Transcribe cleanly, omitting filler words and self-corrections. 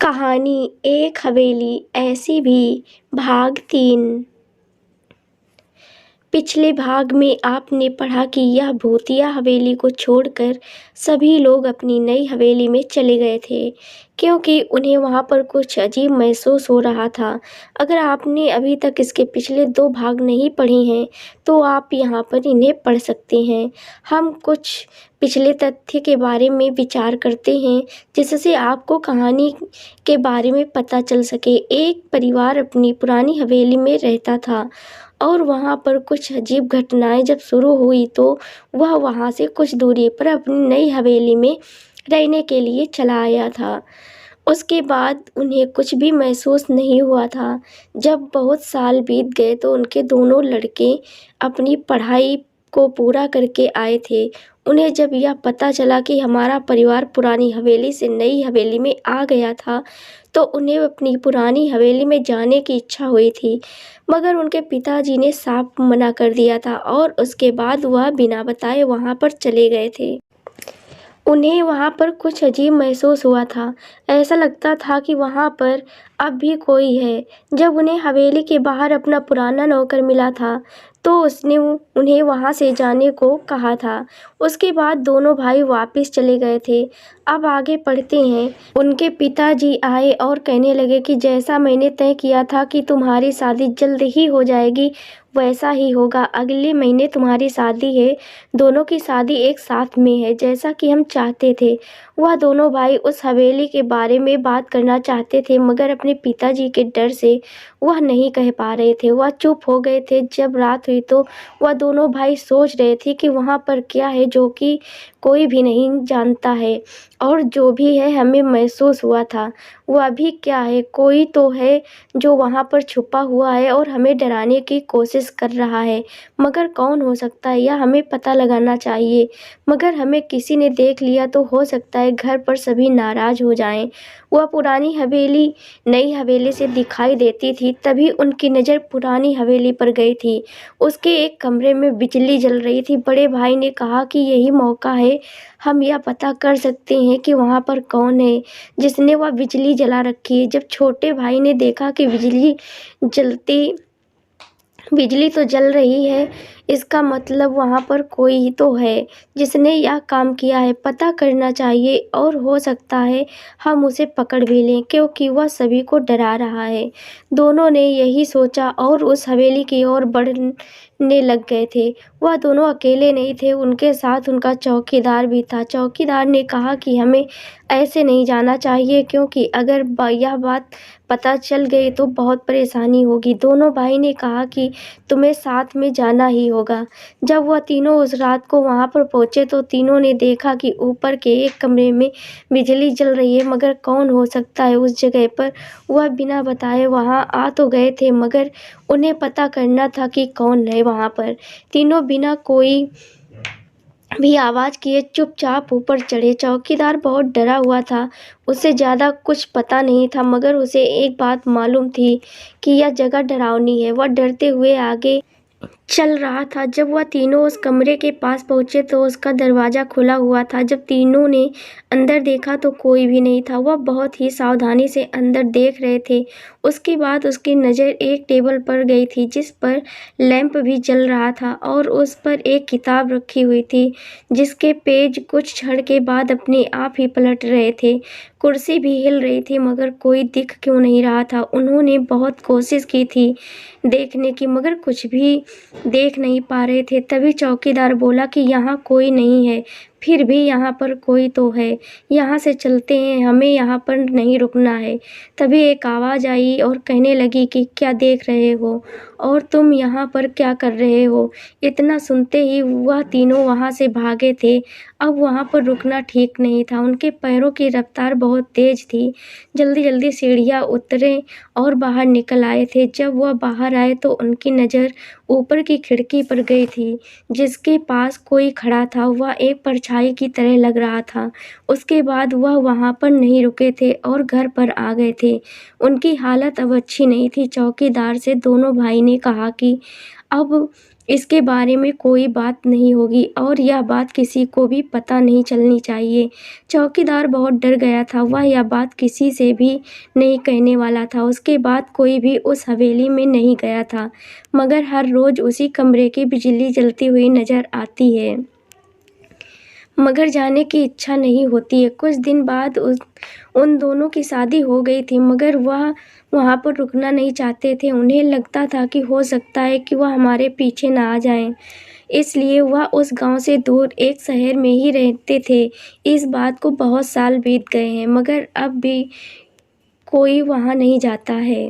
कहानी एक हवेली ऐसी भी भाग 3। पिछले भाग में आपने पढ़ा कि यह भूतिया हवेली को छोड़कर सभी लोग अपनी नई हवेली में चले गए थे क्योंकि उन्हें वहाँ पर कुछ अजीब महसूस हो रहा था। अगर आपने अभी तक इसके पिछले 2 भाग नहीं पढ़े हैं तो आप यहाँ पर इन्हें पढ़ सकते हैं। हम कुछ पिछले तथ्य के बारे में विचार करते हैं जिससे आपको कहानी के बारे में पता चल सके। एक परिवार अपनी पुरानी हवेली में रहता था और वहाँ पर कुछ अजीब घटनाएं जब शुरू हुई तो वह वहाँ से कुछ दूरी पर अपनी नई हवेली में रहने के लिए चला आया था। उसके बाद उन्हें कुछ भी महसूस नहीं हुआ था। जब बहुत साल बीत गए तो उनके दोनों लड़के अपनी पढ़ाई को पूरा करके आए थे। उन्हें जब यह पता चला कि हमारा परिवार पुरानी हवेली से नई हवेली में आ गया था तो उन्हें अपनी पुरानी हवेली में जाने की इच्छा हुई थी, मगर उनके पिताजी ने साफ मना कर दिया था और उसके बाद वह बिना बताए वहाँ पर चले गए थे। उन्हें वहाँ पर कुछ अजीब महसूस हुआ था। ऐसा लगता था कि वहाँ पर अब भी कोई है। जब उन्हें हवेली के बाहर अपना पुराना नौकर मिला था तो उसने उन्हें वहाँ से जाने को कहा था। उसके बाद दोनों भाई वापस चले गए थे। अब आगे पढ़ते हैं। उनके पिताजी आए और कहने लगे कि जैसा मैंने तय किया था कि तुम्हारी शादी जल्द ही हो जाएगी वैसा ही होगा। अगले महीने तुम्हारी शादी है। दोनों की शादी एक साथ में है जैसा कि हम चाहते थे। वह दोनों भाई उस हवेली के बारे में बात करना चाहते थे मगर अपने पिताजी के डर से वह नहीं कह पा रहे थे। वह चुप हो गए थे। जब रात हुई तो वह दोनों भाई सोच रहे थे कि वहाँ पर क्या है जो कि कोई भी नहीं जानता है और जो भी है हमें महसूस हुआ था वह भी क्या है, कोई तो है जो वहाँ पर छुपा हुआ है और हमें डराने की कोशिश कर रहा है, मगर कौन हो सकता है यह हमें पता लगाना चाहिए। मगर हमें किसी ने देख लिया तो हो सकता है घर पर सभी नाराज़ हो जाएं। वह पुरानी हवेली नई हवेली से दिखाई देती थी। तभी उनकी नज़र पुरानी हवेली पर गई थी। उसके एक कमरे में बिजली जल रही थी। बड़े भाई ने कहा कि यही मौका है, हम यह पता कर सकते हैं कि वहाँ पर कौन है जिसने वह बिजली जला रखी है। जब छोटे भाई ने देखा कि बिजली तो जल रही है, इसका मतलब वहाँ पर कोई तो है जिसने यह काम किया है। पता करना चाहिए और हो सकता है हम उसे पकड़ भी लें क्योंकि वह सभी को डरा रहा है। दोनों ने यही सोचा और उस हवेली की ओर बढ़ने लग गए थे। वह दोनों अकेले नहीं थे, उनके साथ उनका चौकीदार भी था। चौकीदार ने कहा कि हमें ऐसे नहीं जाना चाहिए क्योंकि अगर यह बात पता चल गई तो बहुत परेशानी होगी। दोनों भाई ने कहा कि तुम्हें साथ में जाना ही होगा। जब वह तीनों उस रात को वहाँ पर पहुँचे तो तीनों ने देखा कि ऊपर के एक कमरे में बिजली जल रही है, मगर कौन हो सकता है उस जगह पर। वह बिना बताए वहाँ आ तो गए थे मगर उन्हें पता करना था कि कौन है वहाँ पर। तीनों बिना कोई भी आवाज़ किए चुपचाप ऊपर चढ़े। चौकीदार बहुत डरा हुआ था। उसे ज़्यादा कुछ पता नहीं था मगर उसे एक बात मालूम थी कि यह जगह डरावनी है। वह डरते हुए आगे चल रहा था। जब वह तीनों उस कमरे के पास पहुंचे तो उसका दरवाज़ा खुला हुआ था। जब तीनों ने अंदर देखा तो कोई भी नहीं था। वह बहुत ही सावधानी से अंदर देख रहे थे। उसके बाद उसकी नज़र एक टेबल पर गई थी जिस पर लैंप भी जल रहा था और उस पर एक किताब रखी हुई थी जिसके पेज कुछ क्षण के बाद अपने आप ही पलट रहे थे। कुर्सी भी हिल रही थी मगर कोई दिख क्यों नहीं रहा था। उन्होंने बहुत कोशिश की थी देखने की मगर कुछ भी देख नहीं पा रहे थे। तभी चौकीदार बोला कि यहाँ कोई नहीं है, फिर भी यहाँ पर कोई तो है। यहाँ से चलते हैं, हमें यहाँ पर नहीं रुकना है। तभी एक आवाज़ आई और कहने लगी कि क्या देख रहे हो और तुम यहाँ पर क्या कर रहे हो। इतना सुनते ही वह तीनों वहाँ से भागे थे। अब वहाँ पर रुकना ठीक नहीं था। उनके पैरों की रफ्तार बहुत तेज़ थी। जल्दी जल्दी सीढ़ियाँ उतरे और बाहर निकल आए थे। जब वह बाहर आए तो उनकी नज़र ऊपर की खिड़की पर गई थी जिसके पास कोई खड़ा था। वह एक परछाई की तरह लग रहा था। उसके बाद वह वहाँ पर नहीं रुके थे और घर पर आ गए थे। उनकी हालत अब अच्छी नहीं थी। चौकीदार से दोनों भाई ने कहा कि अब इसके बारे में कोई बात नहीं होगी और यह बात किसी को भी पता नहीं चलनी चाहिए। चौकीदार बहुत डर गया था, वह यह बात किसी से भी नहीं कहने वाला था। उसके बाद कोई भी उस हवेली में नहीं गया था, मगर हर रोज़ उसी कमरे की बिजली जलती हुई नज़र आती है। मगर जाने की इच्छा नहीं होती है। कुछ दिन बाद उन दोनों की शादी हो गई थी, मगर वह वहाँ पर रुकना नहीं चाहते थे। उन्हें लगता था कि हो सकता है कि वह हमारे पीछे ना आ जाएं, इसलिए वह उस गांव से दूर एक शहर में ही रहते थे। इस बात को बहुत साल बीत गए हैं, मगर अब भी कोई वहाँ नहीं जाता है।